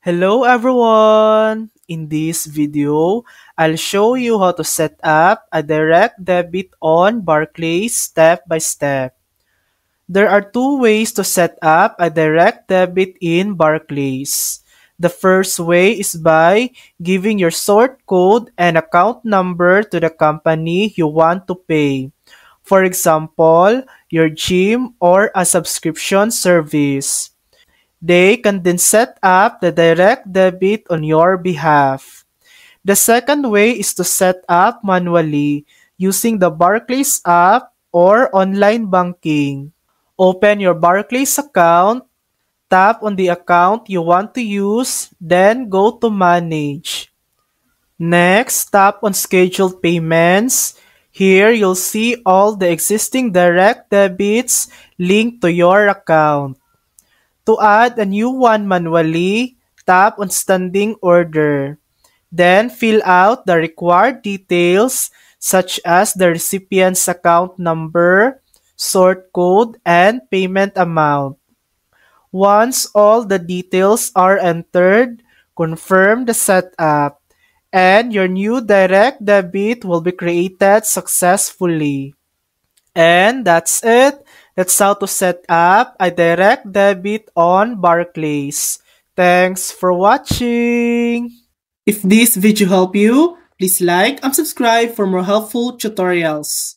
Hello everyone! In this video, I'll show you how to set up a direct debit on Barclays step by step. There are two ways to set up a direct debit in Barclays. The first way is by giving your sort code and account number to the company you want to pay. For example, your gym or a subscription service. They can then set up the direct debit on your behalf. The second way is to set up manually using the Barclays app or online banking. Open your Barclays account, tap on the account you want to use, then go to Manage. Next, tap on Scheduled Payments. Here, you'll see all the existing direct debits linked to your account. To add a new one manually, tap on Standing Order. Then fill out the required details such as the recipient's account number, sort code, and payment amount. Once all the details are entered, confirm the setup, and your new direct debit will be created successfully. And that's it. That's how to set up a direct debit on Barclays. Thanks for watching. If this video helped you, please like and subscribe for more helpful tutorials.